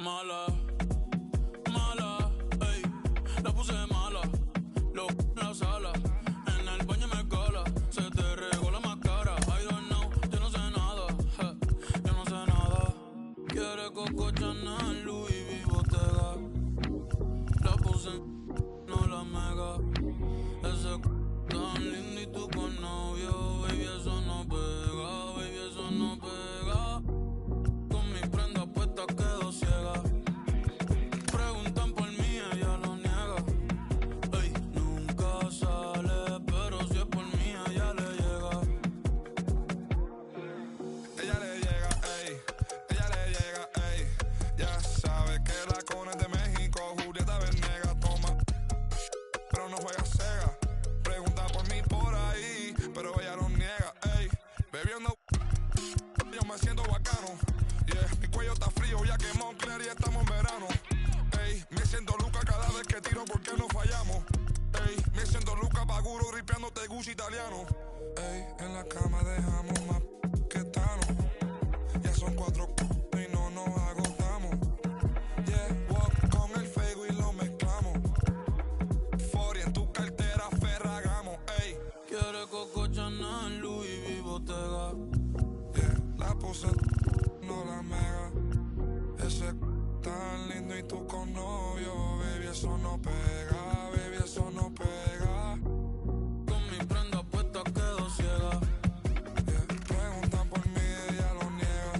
Mala, mala, ey, la puse mala, lo en la sala, en el baño me cala, se te regó la máscara, I don't know, yo no sé nada, yo no sé nada. Quiere Coco Chanel, Louis V, Bottega, la puse, no la mega, ese tan lindo y tú con novio, baby, eso no pega, baby, eso no pega. Con mi prenda puesta quedo ciega. Preguntan por mí, ella lo niega. Ey, nunca sale, pero si es por mí, ella le llega. Ella le llega, ey, ella le llega, ey. Ya sabe que la cona es de México, Julieta Venegas toma, pero no juega Sega. Pregunta por mí por ahí, pero ella lo niega, ey. Bebiendo, yo me siento bacano. Yeah, mi cuello está frío, ya que Moncler y estamos en verano. Ey, me siento Luca cada vez que tiro porque no fallamos. Ey, me siento Luca Paguro ripeándote Gucci italiano. Ey, en la cama dejamos más que Tano. Ya son 4 y no nos agotamos. Yeah, walk con el fuego y lo mezclamos. 40 en tu cartera Ferragamo. Ey, Quiere Coco Chanel, Louis V, Bottega. yeah, la puse, no la mega. Ese tan lindo y tú con novio, baby, eso no pega, baby, eso no pega. Con mi prenda puesta quedo ciega. Yeah, preguntan por mí, ella lo niega.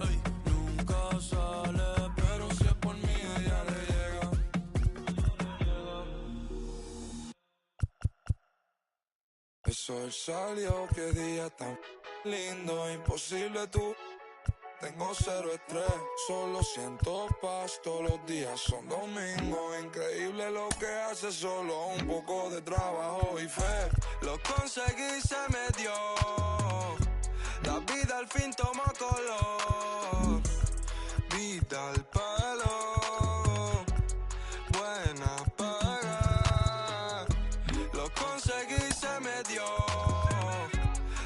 Ey, nunca sale, pero si es por mí, ella le llega. El sol salió, qué día tan lindo, imposible tú. Tengo cero estrés, solo siento paz, todos los días son domingos. Increíble lo que hace, solo un poco de trabajo y fe. Lo conseguí, se me dio. La vida al fin tomó color. Vida al palo. Buena paga. Lo conseguí, se me dio.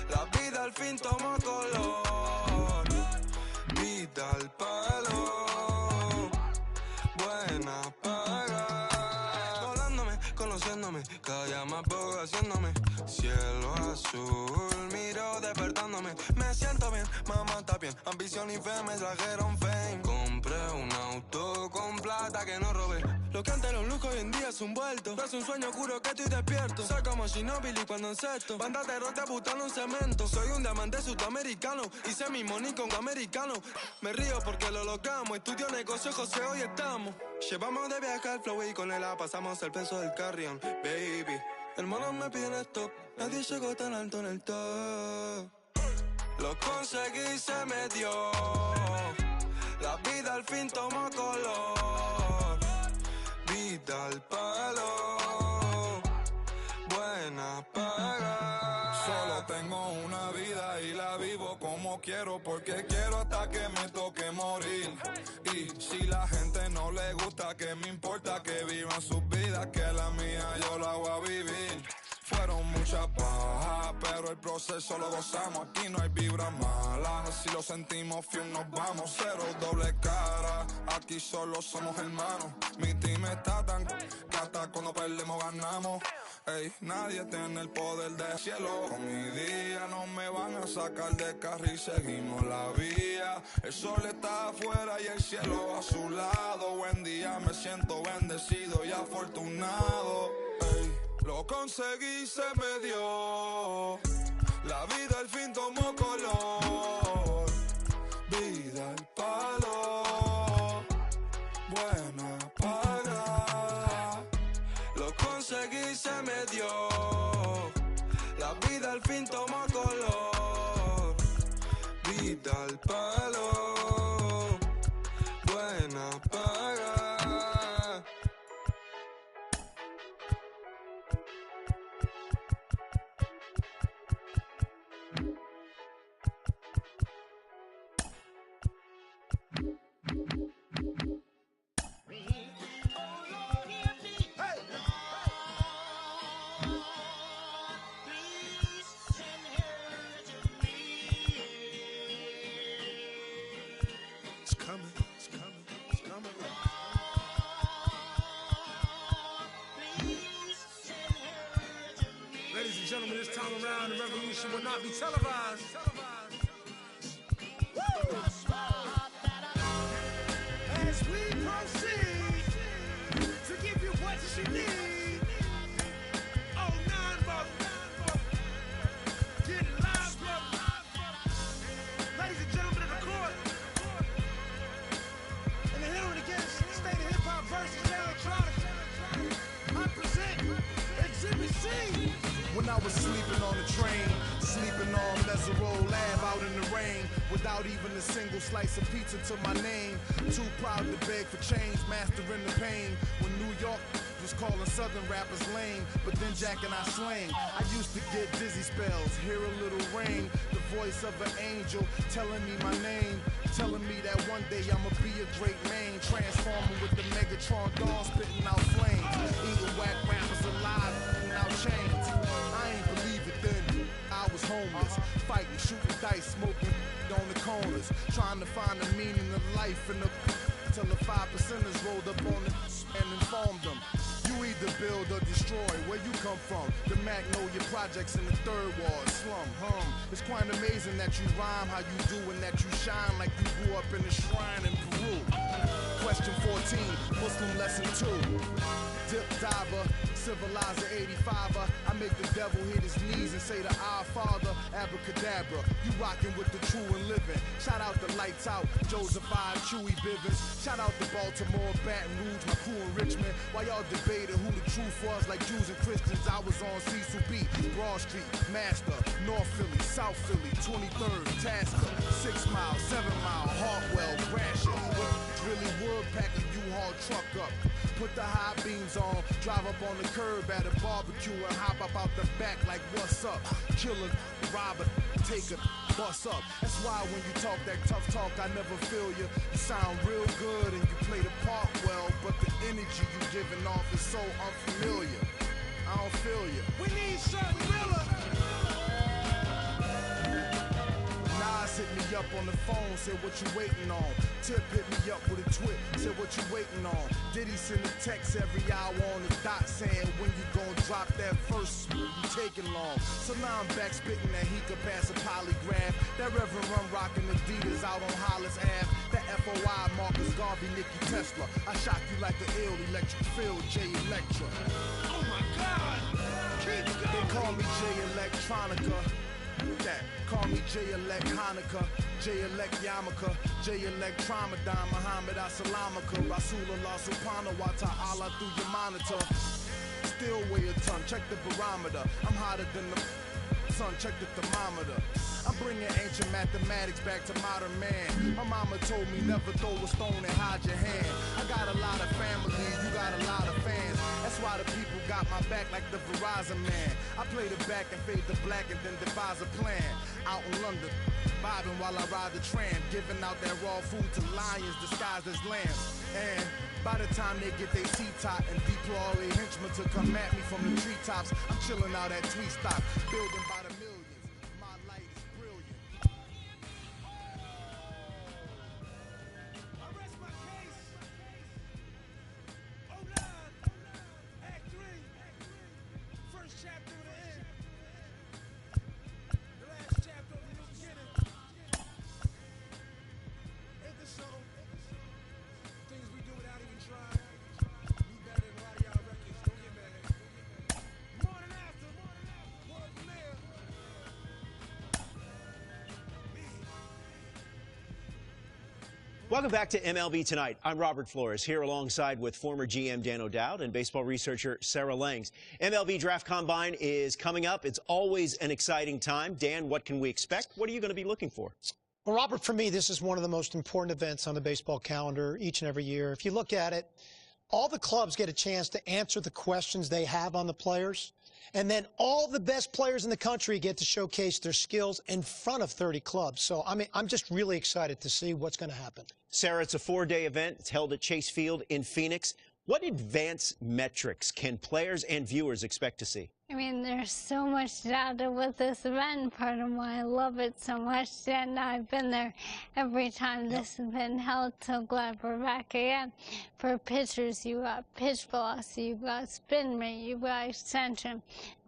La vida al fin tomó color. Vida al palo. Buena paga. Volándome, conociéndome, cada día más poco haciéndome. Cielo azul, miro despertándome. Me siento bien, mamá está bien. Ambición y fe me trajeron fame. Compré un auto con plata que no robé. Lo que antes era un lujo hoy en día es un vuelto. No es un sueño oscuro que estoy despierto. Soy como Ginóbili cuando encesto. Banda de rote butano en cemento. Soy un diamante sudamericano. Hice mi money con americano. Me río porque lo logramos. Estudio negocio, José, hoy estamos. Llevamos de viaje al flow y con él pasamos el peso del carrion. Baby, hermanos me piden stop. Nadie llegó tan alto en el top. Lo conseguí, se me dio. La vida al fin tomó color. Vida al palo. Buena paga. Solo tengo una vida y la vivo como quiero, porque quiero hasta que me toque morir. Y si la gente no le gusta, que me importa que vivan sus vidas, que la mía yo la voy a vivir. Fueron muchas bajas, pero el proceso lo gozamos. Aquí no hay vibras malas, si lo sentimos fiel nos vamos. Cero doble cara, aquí solo somos hermanos. Mi team está tan que hasta cuando perdemos ganamos. Ey, nadie tiene el poder del cielo. Con mi día no me van a sacar de carril, seguimos la vía. El sol está afuera y el cielo a su lado. Buen día, me siento bendecido y afortunado. Ey, lo conseguí, se me dio. La vida al fin tomó color. Vida al palo. Buena paga. Lo conseguí, se me dio. La vida al fin tomó color. Vida al palo. Buena paga. station will not be televised. As we proceed to give you what you need. Oh, 9 brother. Get it live, brother. Ladies and gentlemen of the court. And the hearing against State of Hip Hop versus Electronic. I present Exhibit C. When I was sleeping on the train, sleeping on Mesero Lab out in the rain, without even a single slice of pizza to my name. Too proud to beg for change, mastering the pain. When New York was calling Southern rappers lame, but then Jack and I slang. I used to get dizzy spells, hear a little rain, the voice of an angel telling me my name, telling me that one day I'ma be a great man, transforming with the Megatron dawn, spitting out flames, eating whack rappers alive, out chains. I ain't believe it then. I was homeless, fighting, shooting dice, smoking on the corners, trying to find the meaning of life in the till the 5%ers rolled up on it and informed them. You either build or destroy. Where you come from? The Magnolia Projects in the 3rd Ward slum. It's quite amazing that you rhyme how you do and that you shine like you grew up in a shrine in Peru. Question 14, Muslim lesson 2. Dip diver, civilizer 85er. I make the devil hit his knees and say to our Father, abracadabra. You rockin' with the true and living. Shout out the Lights Out, Joseph I, Chewy Bivens. Shout out to Baltimore, Baton Rouge, my crew in Richmond. While y'all debated who the truth was, like Jews and Christians, I was on Cecil B, Broad Street, Master, North Philly, South Philly, 23rd, Tasker, 6 Mile, 7 Mile, Hartwell, Gratiot. Really would pack a U-Haul truck up. Put the high beams on, drive up on the curb at a barbecue and hop up out the back like what's up? Killer, robber, take a bus up. That's why when you talk that tough talk, I never feel you. You sound real good and you play the part well, but the energy you giving off is so unfamiliar. I don't feel you. We need something realer. Nas hit me up on the phone, said what you waiting on. Tip hit me up with a twit, said what you waiting on. Diddy send a text every hour on the dot saying when you gon' drop that first, you taking long. So now I'm back spitting that he could pass a polygraph. That Reverend Run rockin' Adidas out on Hollis Ave. That FOI Marcus Garvey, Nicky Tesla. I shock you like an ill electric field, J Electra. Oh my God! Keep going! They call me J Electronica. That. Call me J-Elect Hanukkah, J-Elect Yarmulke, J-Elect Tramadan, Muhammad Assalamaka, Rasulullah Subhanahu wa Ta'ala through your monitor. Still weigh a ton, check the barometer. I'm hotter than the sun, check the thermometer. I'm bringing ancient mathematics back to modern man. My mama told me never throw a stone and hide your hand. I got a lot of family, you got a lot of fans. That's why the people got my back like the Verizon man. I play the back and fade the black and then devise a plan. Out in London, vibing while I ride the tram, giving out that raw food to lions disguised as lambs. And by the time they get their seat top and deploy all their henchmen to come at me from the treetops, I'm chilling out at Tweet Stock, building by the millions. My light is brilliant. I rest my case. Oh, 9. Act 3. First chapter of the end. The last chapter of the new beginning. Ain't this so? Things we do without even trying. Be better than a lot of y'all records. Don't get mad. Morning after. World premiere. Me. Welcome back to MLB Tonight. I'm Robert Flores, here alongside with former GM Dan O'Dowd and baseball researcher Sarah Langs. MLB Draft Combine is coming up. It's always an exciting time. Dan, what can we expect? What are you going to be looking for? Well, Robert, for me, this is one of the most important events on the baseball calendar each and every year. If you look at it, all the clubs get a chance to answer the questions they have on the players. And then all the best players in the country get to showcase their skills in front of 30 clubs. So, I mean, I'm just really excited to see what's going to happen. Sarah, it's a 4-day event. It's held at Chase Field in Phoenix. What advanced metrics can players and viewers expect to see? I mean, there's so much data with this event. Part of why I love it so much, and I've been there every time this has been held. So glad we're back again. For pitchers, you got pitch velocity, you got spin rate, you got extension.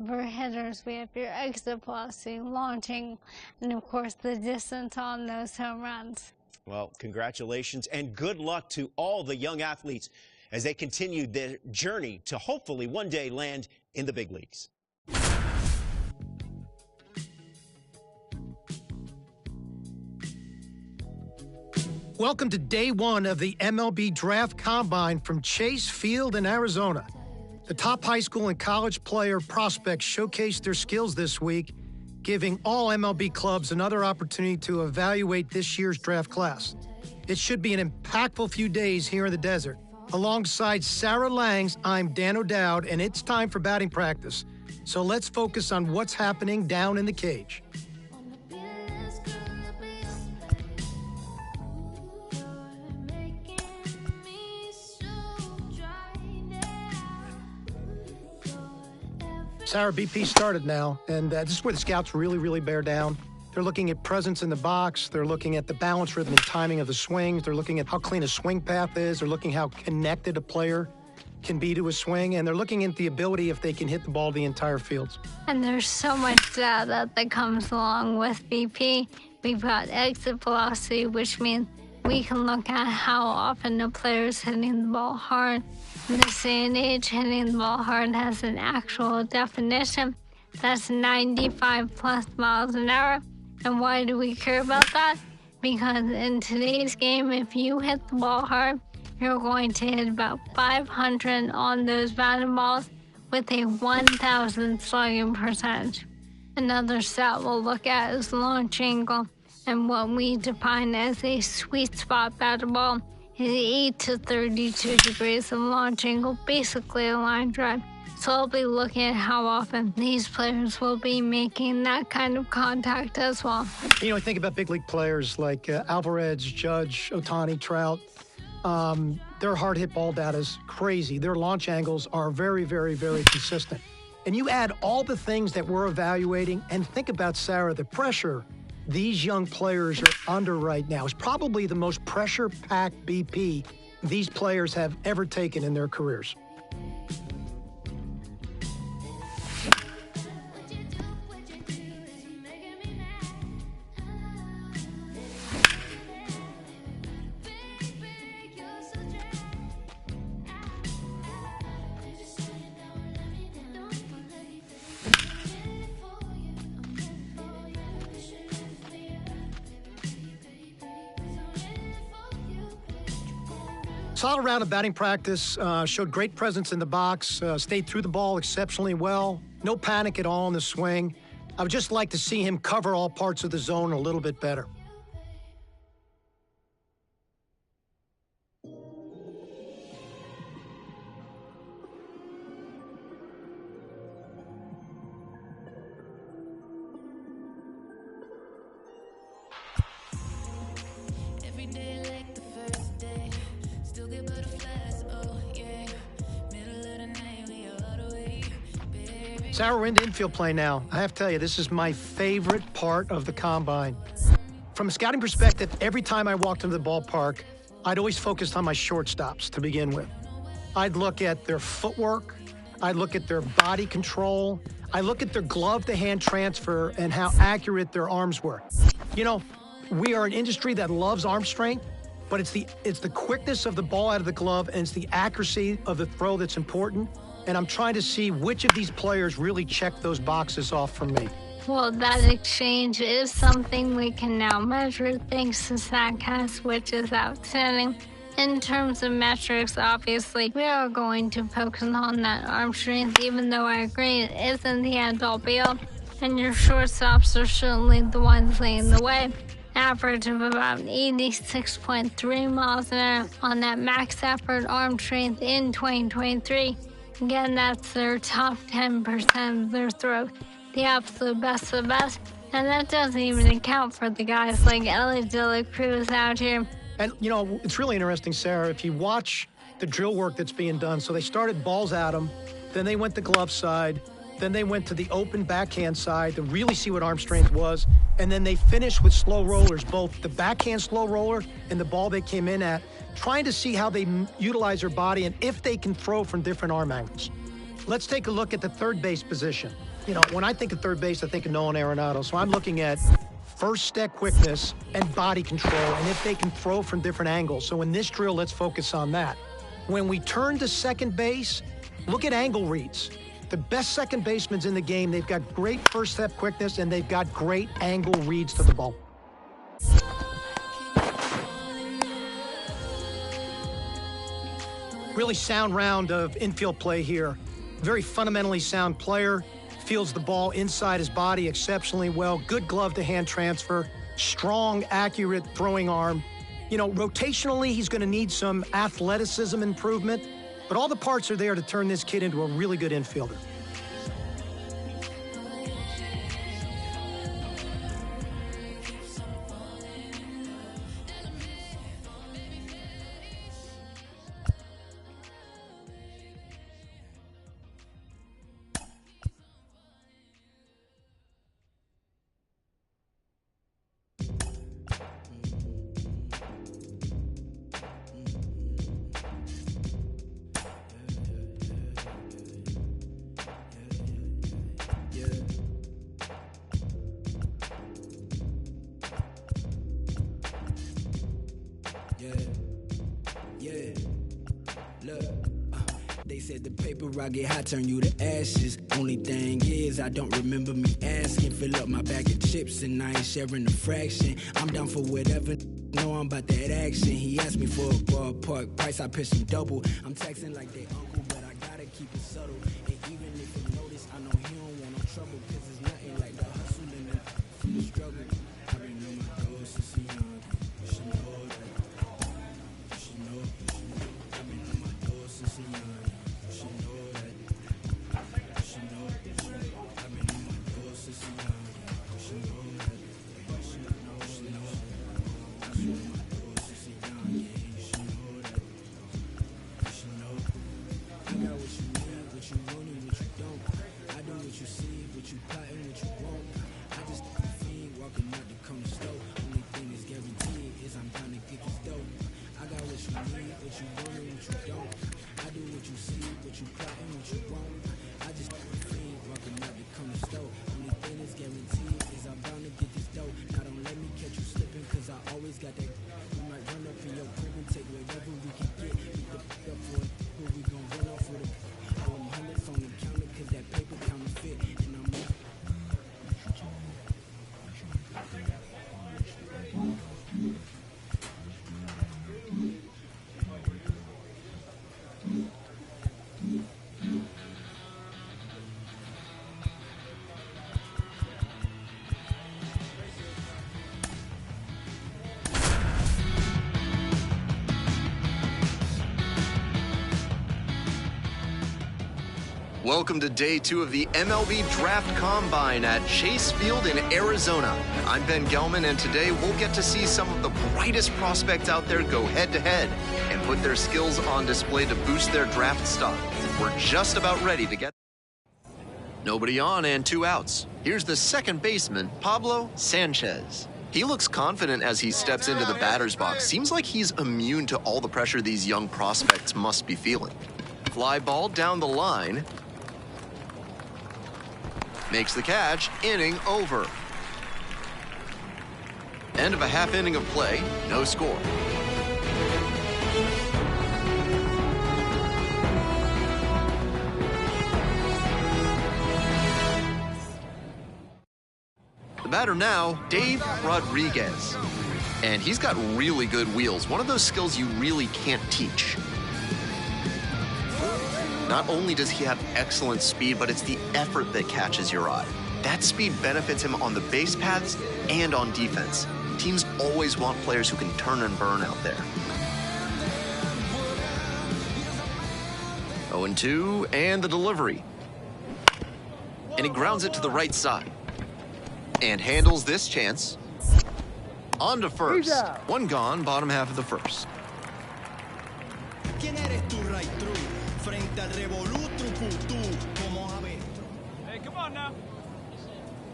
For hitters, we have your exit velocity, launching, and of course the distance on those home runs. Well, congratulations and good luck to all the young athletes as they continue their journey to hopefully one day land in the big leagues. Welcome to day one of the MLB Draft Combine from Chase Field in Arizona. The top high school and college player prospects showcased their skills this week, giving all MLB clubs another opportunity to evaluate this year's draft class. It should be an impactful few days here in the desert. Alongside Sarah Langs, I'm Dan O'Dowd, and it's time for batting practice. So let's focus on what's happening down in the cage. Sarah, BP started now, and this is where the scouts really bear down. They're looking at presence in the box. They're looking at the balance, rhythm, and timing of the swings. They're looking at how clean a swing path is. They're looking how connected a player can be to a swing, and they're looking at the ability if they can hit the ball to the entire field. And there's so much data that comes along with BP. We've got exit velocity, which means we can look at how often the player's hitting the ball hard. In this day and age, hitting the ball hard has an actual definition. That's 95 plus miles an hour. And why do we care about that? Because in today's game, if you hit the ball hard, you're going to hit about 500 on those batted balls with a 1,000 slugging percentage. Another stat we'll look at is launch angle, and what we define as a sweet spot batted ball is 8 to 32 degrees of launch angle, basically a line drive. So I'll be looking at how often these players will be making that kind of contact as well. You know, I think about big league players like Alvarez, Judge, Ohtani, Trout. Their hard hit ball data is crazy. Their launch angles are very consistent. And you add all the things that we're evaluating, and think about, Sarah, the pressure these young players are under right now is probably the most pressure-packed BP these players have ever taken in their careers. Solid round of batting practice, showed great presence in the box, stayed through the ball exceptionally well. No panic at all in the swing. I would just like to see him cover all parts of the zone a little bit better. Sarah, we're into infield play now. I have to tell you, this is my favorite part of the combine. From a scouting perspective, every time I walked into the ballpark, I'd always focused on my shortstops to begin with. I'd look at their footwork. I'd look at their body control. I look at their glove-to-hand transfer and how accurate their arms were. You know, we are an industry that loves arm strength, but it's the quickness of the ball out of the glove and it's the accuracy of the throw that's important. And I'm trying to see which of these players really check those boxes off for me. Well, that exchange is something we can now measure thanks to StatCast, which is outstanding. In terms of metrics, obviously, we are going to focus on that arm strength, even though I agree it isn't the end-all be-all. And your shortstops are certainly the ones leading the way. Average of about 86.3 miles an hour on that max effort arm strength in 2023. Again, that's their top 10% of their throw, the absolute best of the best. And that doesn't even account for the guys like Ellie De La Cruz out here. And, you know, it's really interesting, Sarah, if you watch the drill work that's being done. So they started balls at him, then they went to glove side, then they went to the open backhand side to really see what arm strength was, and then they finished with slow rollers, both the backhand slow roller and the ball they came in at, trying to see how they utilize their body and if they can throw from different arm angles. Let's take a look at the third base position. You know, when I think of third base, I think of Nolan Arenado, so I'm looking at first step quickness and body control, and if they can throw from different angles. So in this drill, let's focus on that. When we turn to second base, look at angle reads. The best second basemen in the game, they've got great first step quickness and they've got great angle reads to the ball. Really sound round of infield play here. Very fundamentally sound player, feels the ball inside his body exceptionally well, good glove to hand transfer, strong, accurate throwing arm. You know, rotationally, he's gonna need some athleticism improvement, but all the parts are there to turn this kid into a really good infielder. They said the paper I get hot turn you to ashes. Only thing is I don't remember me asking. Fill up my bag of chips and I ain't sharing a fraction. I'm down for whatever. Know I'm about that action. He asked me for a ballpark price, I pitched him double. I'm texting like they uncle, but I gotta keep it subtle. And even if you notice, I know he don't want no trouble. Cause it's nothing like the hustle and the struggle. I've been on my doors since he young. You should know that. You should know. I've been on my doors since he young. You should know that. You should know. I've been on my doors since he young. You should know that. You should know. You should know. I've been on my doors since he young. Yeah, you should know that. You should know. I got what you need, what you want, and what you don't. I do what you see, what you plot, and what you want. I just fiend walking out the corner store. Only thing that's guaranteed is I'm down to get this dope. I got what you need, what you want, and what you don't. I do what you see, what you plot, and what you want. I just fiend walking out the corner store. Only thing that's guaranteed is I'm bound to get this dope. Now don't let me catch you slipping, cause I always got that. We might run up in your crib and take whatever we can get. We can pick up for it, but we gon' run off with it. Throw them hundreds on the counter, cause that paper counterfeit. And I'm up. Welcome to day 2 of the MLB Draft Combine at Chase Field in Arizona. I'm Ben Gelman, and today we'll get to see some of the brightest prospects out there go head-to-head and put their skills on display to boost their draft stock. We're just about ready to get... Nobody on and 2 outs. Here's the second baseman, Pablo Sanchez. He looks confident as he steps into the batter's box. Seems like he's immune to all the pressure these young prospects must be feeling. Fly ball down the line. Makes the catch, inning over. End of a half inning of play, no score. The batter now, Dave Rodriguez. And he's got really good wheels, one of those skills you really can't teach. Not only does he have excellent speed, but it's the effort that catches your eye. That speed benefits him on the base paths and on defense. Teams always want players who can turn and burn out there. 0-2, and the delivery. And he grounds it to the right side. And handles this chance. On to first. One gone, bottom half of the first. Hey, come on now.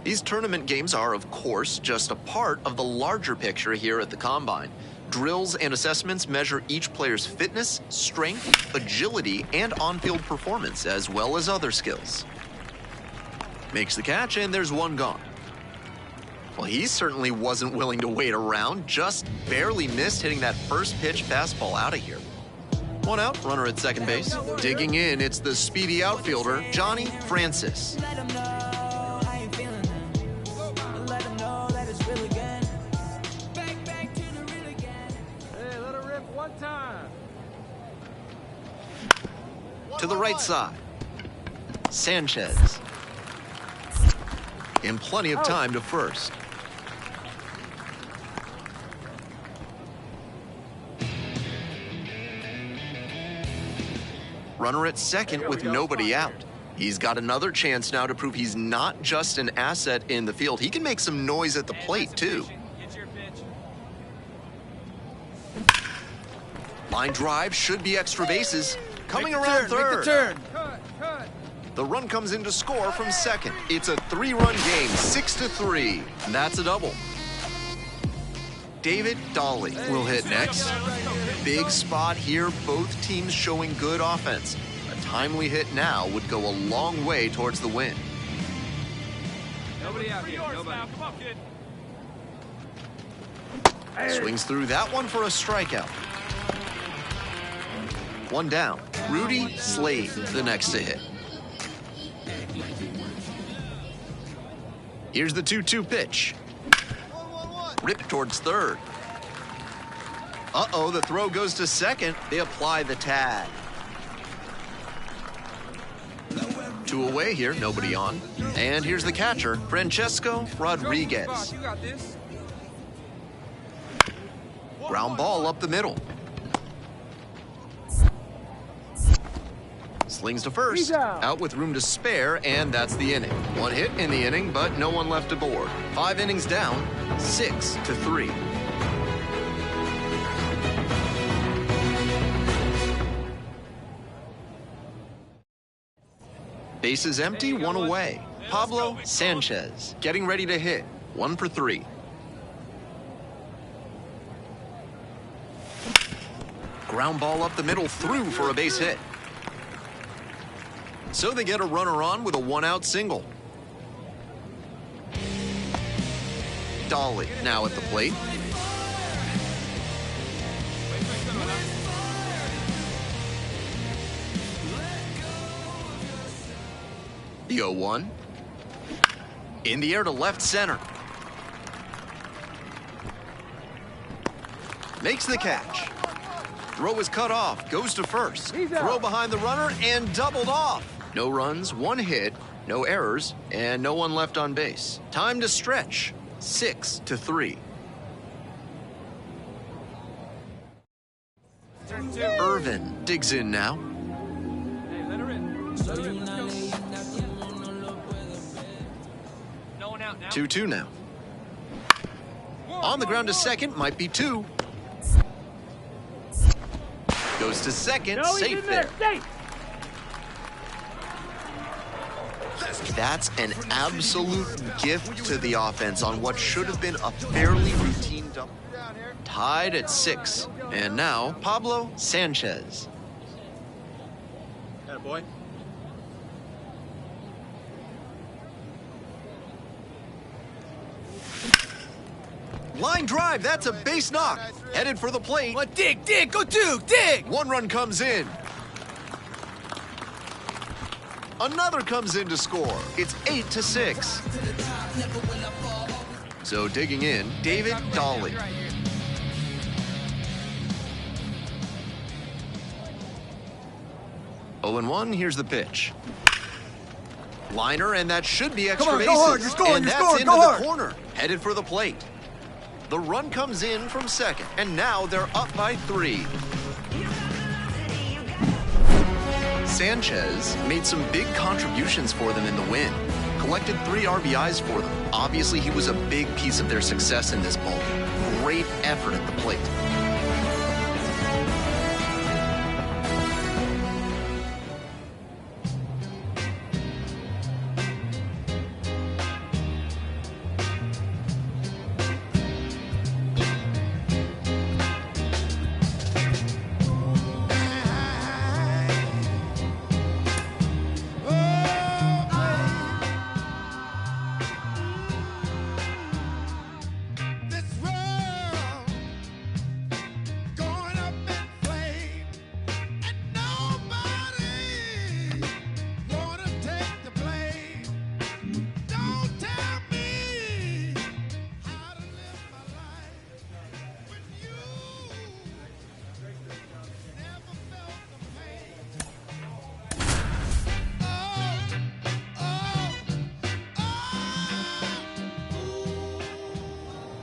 These tournament games are, of course, just a part of the larger picture here at the Combine. Drills and assessments measure each player's fitness, strength, agility, and on-field performance, as well as other skills. Makes the catch, and there's one gone. Well, he certainly wasn't willing to wait around, just barely missed hitting that first pitch fastball out of here. One out, runner at second base. Digging in, it's the speedy outfielder, Johnny Francis. To the right side, Sanchez. In plenty of time to first. Runner at second with nobody out. He's got another chance now to prove he's not just an asset in the field. He can make some noise at the plate, too. Line drive should be extra bases. Coming around third. The run comes in to score from second. It's a 3-run game, 6-3. That's a double. David Dolly will hit next. Big spot here, both teams showing good offense. A timely hit now would go a long way towards the win. Nobody out here. Nobody. Come on, kid. Swings through that one for a strikeout. One down. Rudy Slade, the next to hit. Here's the 2-2 pitch. Ripped towards third. Uh-oh, the throw goes to second. They apply the tag. 2 away here, nobody on. And here's the catcher, Francesco Rodriguez. Ground ball up the middle. Slings to first, out with room to spare, and that's the inning. One hit in the inning, but no one left aboard. 5 innings down, 6-3. Bases empty, 1 away. Pablo Sanchez getting ready to hit, 1 for 3. Ground ball up the middle, through for a base hit. So they get a runner on with a 1-out single. Dolly now at the plate. The 0-1. In the air to left center. Makes the catch. Throw is cut off, goes to first. Throw behind the runner and doubled off. No runs, 1 hit, no errors, and no one left on base. Time to stretch, 6-3. Irvin digs in now. Hey, let her in. Let her in. Let's go. No one out now. 2-2 now. On the ground to second, might be 2. Goes to second, safe there. That's an absolute gift to the offense on what should have been a fairly routine double. Tied at 6. And now, Pablo Sanchez. Atta boy. Line drive, that's a base knock. Headed for the plate. Well, dig, go Duke, dig! 1 run comes in. Another comes in to score. It's 8-6. So digging in, David Dolly. Oh, and 1, here's the pitch. Liner, and that should be extra bases. Go hard, you're scoring, and you're that's scoring, into go the hard. corner, headed for the plate. The run comes in from second, and now they're up by 3. Sanchez made some big contributions for them in the win. Collected 3 RBIs for them. Obviously, he was a big piece of their success in this ball. Great effort at the plate.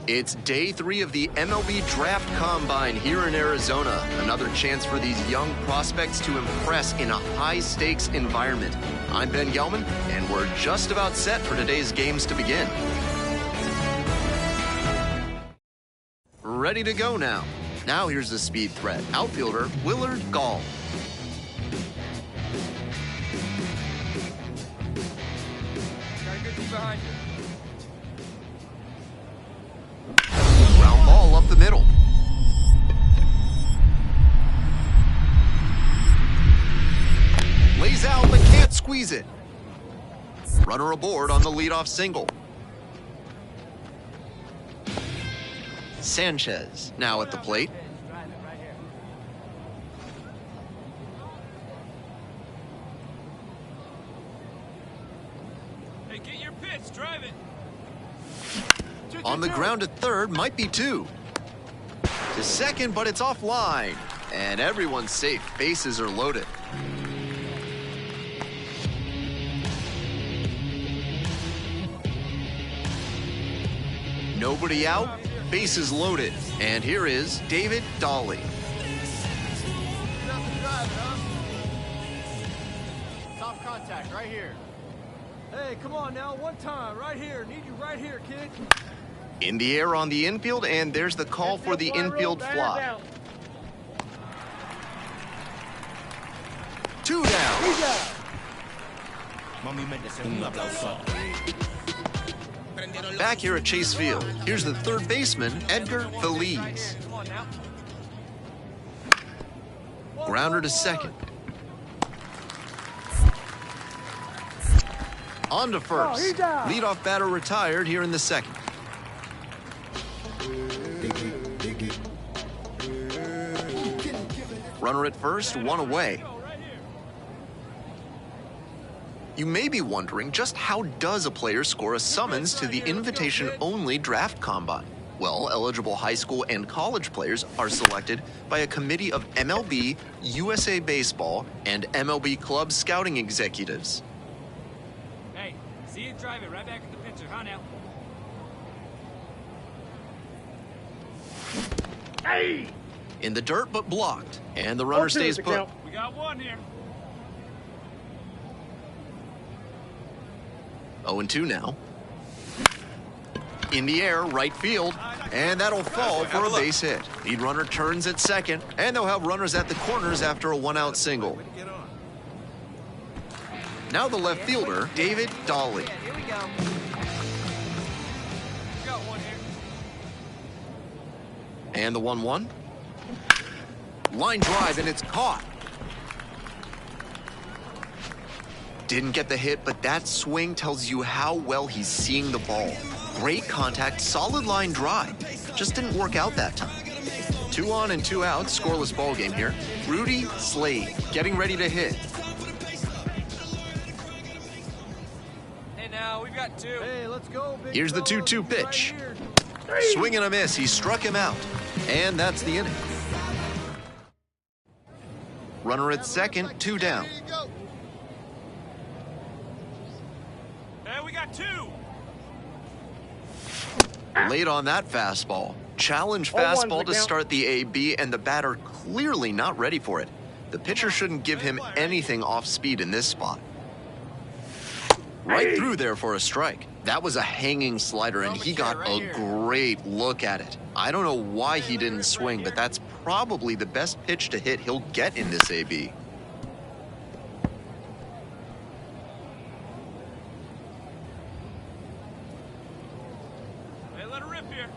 It's day 3 of the MLB Draft Combine here in Arizona. Another chance for these young prospects to impress in a high-stakes environment. I'm Ben Gelman, and we're just about set for today's games to begin. Ready to go now. Now here's the speed threat. Outfielder Willard Gall. Got a good team behind you. Ground ball up the middle. Lays out but can't squeeze it. Runner aboard on the leadoff single. Sanchez now at the plate. Hey, get your pitch, drive it. On the ground at third, might be 2. To second, but it's offline. And everyone's safe. Bases are loaded. Nobody out, bases loaded. And here is David Dolly. Top contact right here. Hey, come on now, one time, right here. Need you right here, kid. In the air on the infield, and there's the call for the infield fly. 2 down. Back here at Chase Field, here's the third baseman, Edgar Feliz. Grounder to second. On to first. Leadoff batter retired here in the second. Runner at first, 1 away. You may be wondering, just how does a player score a summons to the invitation-only draft combine? Well, eligible high school and college players are selected by a committee of MLB, USA Baseball, and MLB club scouting executives. Hey, see you drive it right back at the pitcher, huh now? Hey! In the dirt, but blocked, and the runner stays put. We got one here. 0-2 now. In the air, right field, and that'll fall for a base hit. Lead runner turns at second, and they'll have runners at the corners after a 1-out single. Now the left fielder, David Dolly. Here we go. Got one here. And the 1-1. Line drive, and it's caught. Didn't get the hit, but that swing tells you how well he's seeing the ball. Great contact, solid line drive. Just didn't work out that time. 2 on and 2 out, scoreless ball game here. Rudy Slade getting ready to hit. Hey, now we've got 2. Hey, let's go. Here's the 2-2 pitch. Swing and a miss. He struck him out. And that's the inning. Runner at second, 2 down. Hey, we got 2. Late on that fastball. Challenge fastball to start the AB, and the batter clearly not ready for it. The pitcher shouldn't give him anything off speed in this spot. Right through there for a strike. That was a hanging slider, and he got a great look at it. I don't know why he didn't swing, but that's probably the best pitch to hit he'll get in this AB. Hey, let her rip here.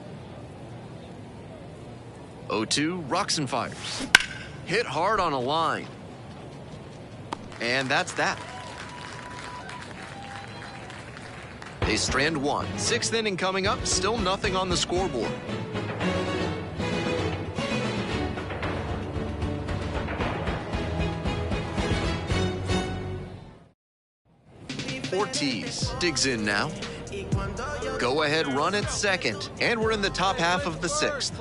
0-2, rocks and fires. Hit hard on a line. And that's that. They strand 1. 6th inning coming up, still nothing on the scoreboard. Ortiz digs in now. Go ahead run at second, and we're in the top half of the 6th.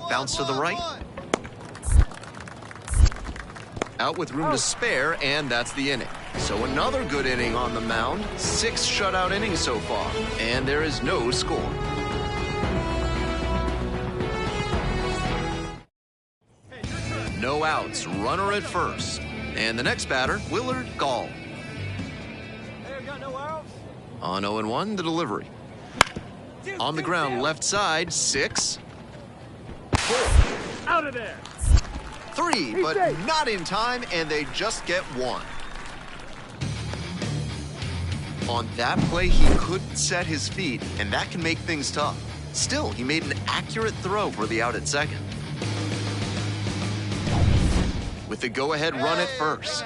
Bounce to the right. Out with room to spare, and that's the inning. So another good inning on the mound. 6 shutout innings so far, and there is no score. No outs, runner at first. And the next batter, Willard Gall. Hey, got no outs? On 0-1, the delivery. On the ground, left side, 6. 4. Out of there. 3, but not in time, and they just get 1. On that play, he couldn't set his feet, and that can make things tough. Still, he made an accurate throw for the out at second. With the go-ahead run at first.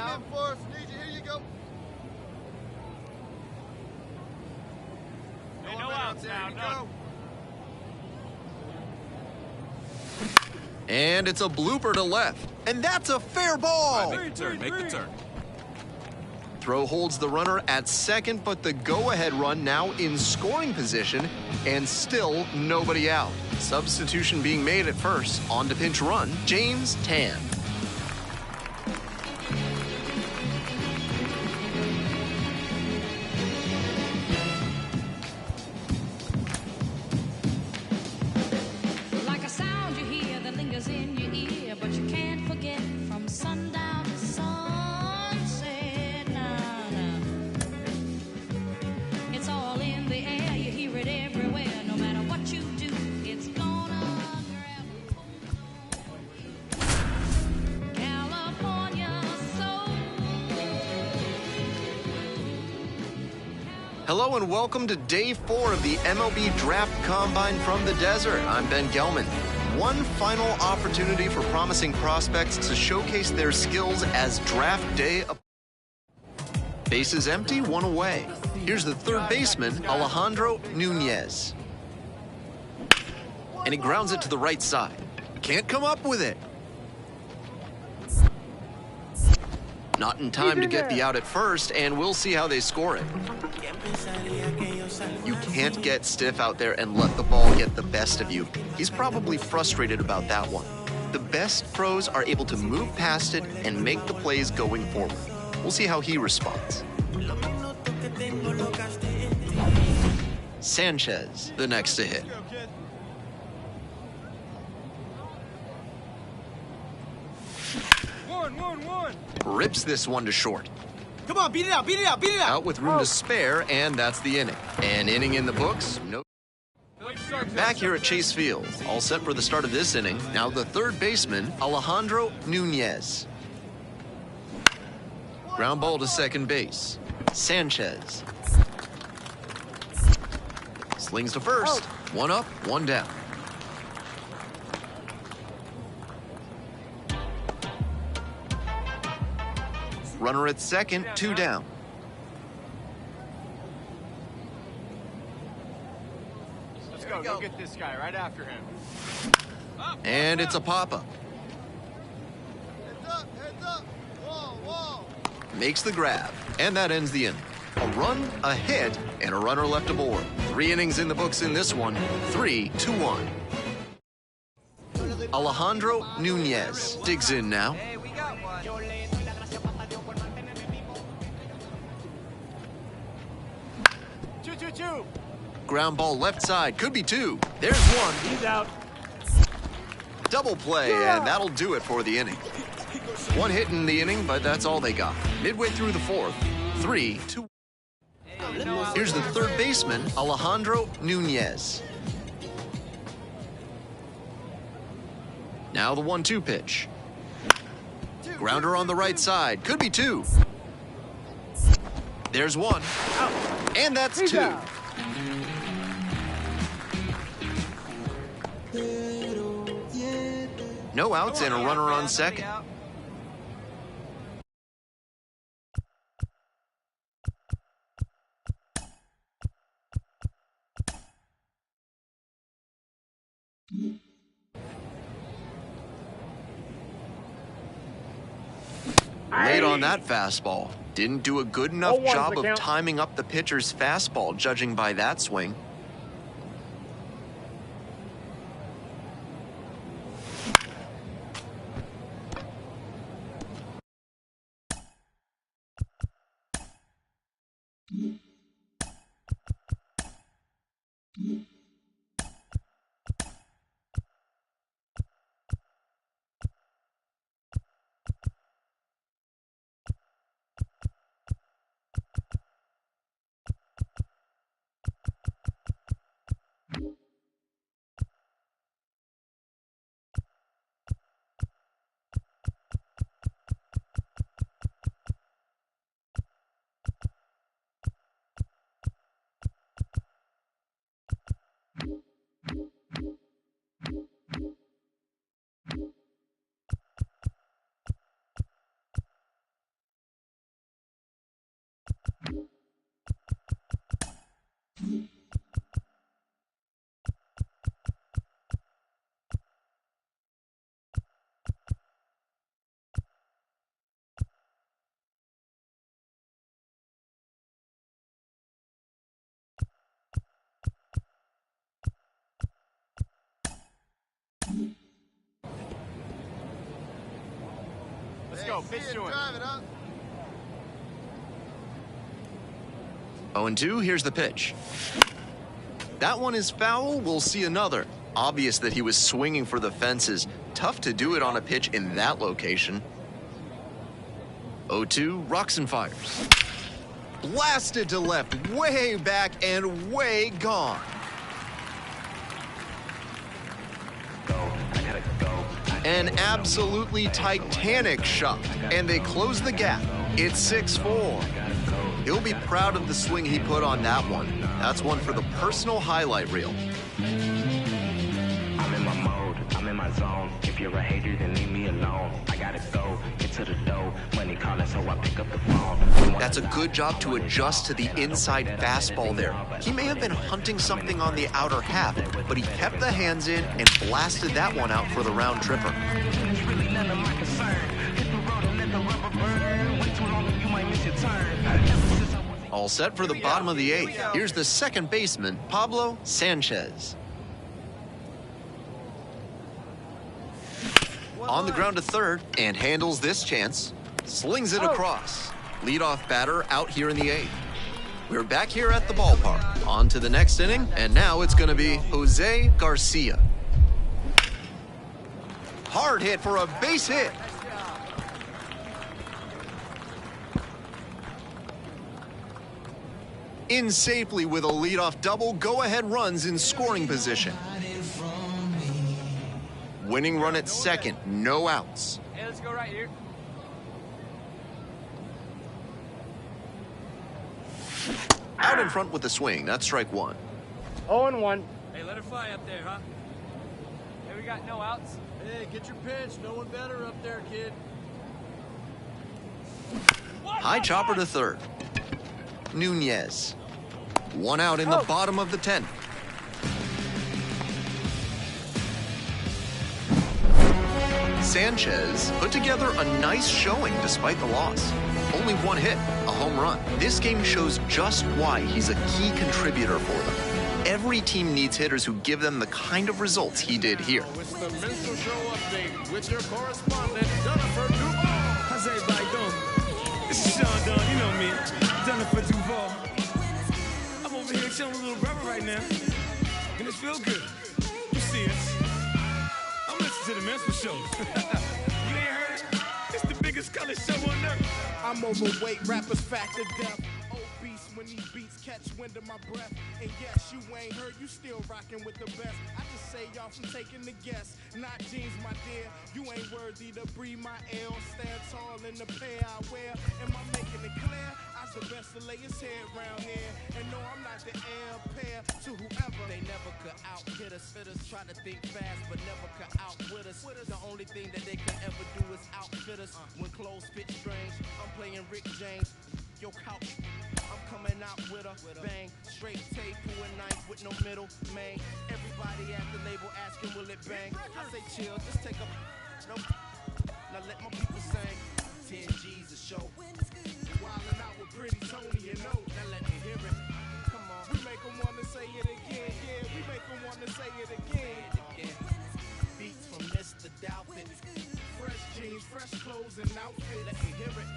And it's a blooper to left. And that's a fair ball. Make the turn. Throw holds the runner at second, but the go-ahead run now in scoring position, and still nobody out. Substitution being made at first. On to pinch run, James Tan. Like a sound you hear that lingers in your ear, but you can't forget from sundown to sunset. Nah, nah. It's all in the air, you hear it everywhere. No matter what you do, it's gonna grab California soul. Hello and welcome to day 4 of the MLB Draft Combine from the desert. I'm Ben Gelman. One final opportunity for promising prospects to showcase their skills as draft day. Bases empty, 1 away. Here's the third baseman, Alejandro Nyeh. And he grounds it to the right side. Can't come up with it. Not in time to get the out at first, and we'll see how they score it. You can't get stiff out there and let the ball get the best of you. He's probably frustrated about that one. The best pros are able to move past it and make the plays going forward. We'll see how he responds. Sanchez, the next to hit. One. Rips this one to short. Come on, beat it out. Out with room to spare, and that's the inning. An inning in the books. No. Back here at Chase Field, all set for the start of this inning. Now the third baseman, Alejandro Nyeh. Ground ball to second base. Sanchez. Slings to first. 1 up, 1 down. Runner at second, 2 down. Let's go get this guy right after him. And it's a pop-up. Heads up. Wall. Makes the grab, and that ends the inning. A run, a hit, and a runner left aboard. 3 innings in the books in this one, 3-1. Alejandro Nyeh digs in now. Hey, we got one. Two. Ground ball left side, could be 2. There's 1. He's out. Double play, and that'll do it for the inning. 1 hit in the inning, but that's all they got. Midway through the 4th, 3-2. Here's the third baseman, Alejandro Nyeh. Now the 1-2 pitch. Grounder on the right side, could be 2. There's 1. And that's 2. No outs and a runner on second. Late on that fastball. Didn't do a good enough job of timing up the pitcher's fastball, judging by that swing. Let's go. Pitch to him. 0-2, here's the pitch. That one is foul. We'll see another. Obvious that he was swinging for the fences. Tough to do it on a pitch in that location. 0-2, rocks and fires. Blasted to left, way back and way gone. An absolutely titanic shot, and they close the gap. It's 6-4. He'll be proud of the swing he put on that one. That's one for the personal highlight reel. I'm in my mode, I'm in my zone. If you're a hater, then leave me alone. I gotta go, get to the dough. Money calling, so I pick up the phone. That's a good job to adjust to the inside fastball there. He may have been hunting something on the outer half, but he kept the hands in and blasted that one out for the round tripper. It's really none of my concern. Hit the road and let the rubber burn. Way too long and you might miss your turn. All set for the bottom of the 8th. Here's the second baseman, Pablo Sanchez. On the ground to third and handles this chance. Slings it across. Leadoff batter out here in the 8th. We're back here at the ballpark. On to the next inning, and now it's going to be Jose Garcia. Hard hit for a base hit. In safely with a leadoff double, go-ahead runs in scoring position. Winning run at second, no outs. Hey, let's go right here. Out in front with the swing, that's strike 1. 0-1. Hey, let it fly up there, huh? Hey, we got no outs. Hey, get your pitch. No one better up there, kid. High chopper to third. Nyeh. One out in the bottom of the 10th. Sanchez put together a nice showing despite the loss. Only one hit, a home run. This game shows just why he's a key contributor for them. Every team needs hitters who give them the kind of results he did here. It's the Minstrel Show update with your correspondent, Jennifer Duval. How's everybody doing? This is Sean Dunn, you know me, Jennifer Duval. I'm over here chilling with little brother right now, and it feels good. You see us. I'm listening to the Minstrel Show. You ain't heard it? It's the biggest color show on earth. I'm overweight, rappers factor death. Obese when these beats catch wind of my breath. And yes, you ain't heard, you still rocking with the best. I just say y'all from taking the guess. Not jeans, my dear. You ain't worthy to breathe my air. Stand tall in the pair I wear. Am I making it clear? I's the best to lay his head round here. And no, I'm not the heir pair to whoever. They never could out-hit us. Fitters try to think fast, but never could outwit us. The only thing that they could ever do is outfit us. When clothes fit strange, I'm playing Rick James. Yo, couch, I'm coming out with a bang. Straight tape, pulling knife with no middle, man. Everybody at the label asking, will it bang? I say chill, just take a no. Now let my people sing. 10 G's a show. Wildin' out with Pretty Tony and no. Now let me hear it. Come on. We make them wanna say it again. Yeah, we make them wanna say it again. Beats from Mr. Doubtfit. Fresh jeans, fresh clothes and outfit. Let me hear it.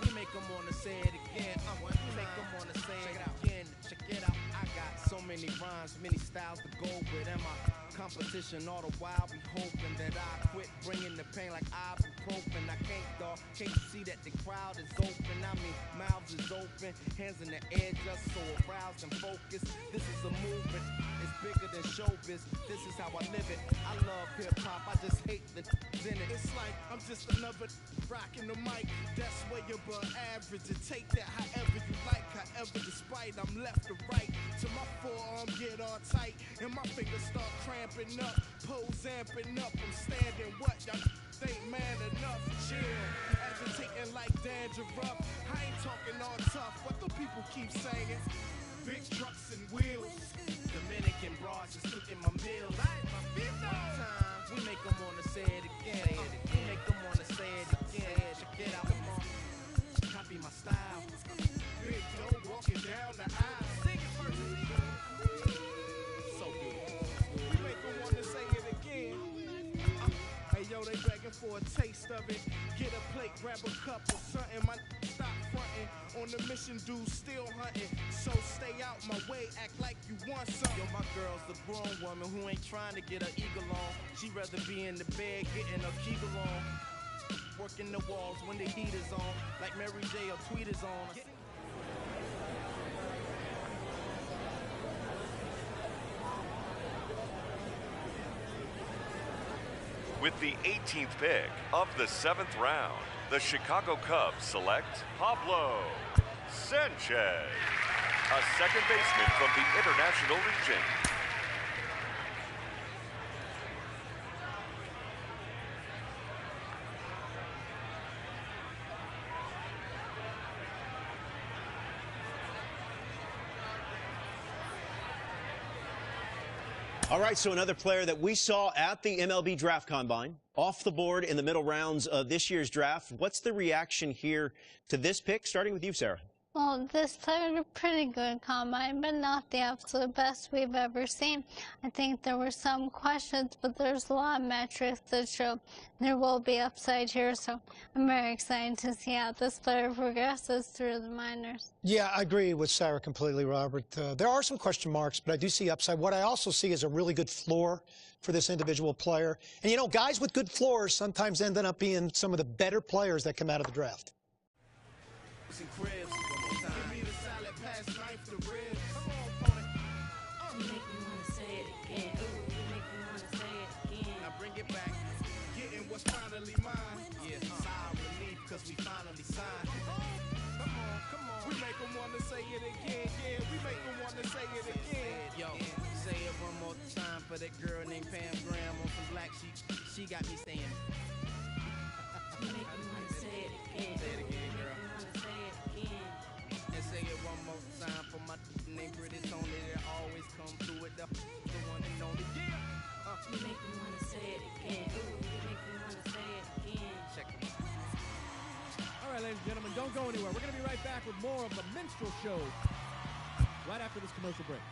We make them wanna say it again. We make them wanna say it again. Check it out. I got so many rhymes, many styles to go with. And my competition all the while be hoping that I quit bringing the pain like ibuprofen. I can't, dawg. Can't you see that the crowd is open? I mean, mouths is open, hands in the air just so aroused and focused. This is a movement. It's bigger than showbiz. This is how I live it. I love hip hop. I just hate the in it. It's like I'm just another rocking the mic. That's where you're above average. And take that however you like. However, despite I'm left to right. Till my forearm get all tight and my fingers start cramping up. Pose amping up. I'm standing. What y'all think, man? Enough. Chill. Agitating like dandruff. I ain't talking all tough. What the people keep saying? Big trucks and wheels. Dominican broads just cooking my meals. One time, we make them wanna say it again. We make them wanna say it again. Check it out, come on. Copy my style. Big dough walking down the aisle. Sing it first. So good. We make them wanna say it again. Hey yo, they begging for a taste of it. Get a plate, grab a cup or something. My stop fronting. On the mission, dude, still hunting. So stay out my way, act like you want something. Yo, my girl's a grown woman who ain't trying to get her eagle on. She'd rather be in the bed getting her kegel on. Working the walls when the heat is on. Like Mary J or Tweet is on. With the 18th pick of the 7th round, the Chicago Cubs select Pablo Sanchez, a second baseman from the International Region. All right, so another player that we saw at the MLB Draft Combine, off the board in the middle rounds of this year's draft. What's the reaction here to this pick? Starting with you, Sarah. Well, this played a pretty good combine, but not the absolute best we've ever seen. I think there were some questions, but there's a lot of metrics that show there will be upside here. So I'm very excited to see how this player progresses through the minors. Yeah, I agree with Sarah completely, Robert. There are some question marks, but I do see upside. What I also see is a really good floor for this individual player. And, you know, guys with good floors sometimes end up being some of the better players that come out of the draft. For that girl named Pam Graham on some black she got me saying. You make me wanna say it again. Say it again, girl. Say it again. And say it one more time for my name Pretty Tony that always come through with the one and only. Yeah. You make me wanna say it again. You make me wanna say it again. Check it. All right, ladies and gentlemen, don't go anywhere. We're gonna be right back with more of the Minstrel Show right after this commercial break.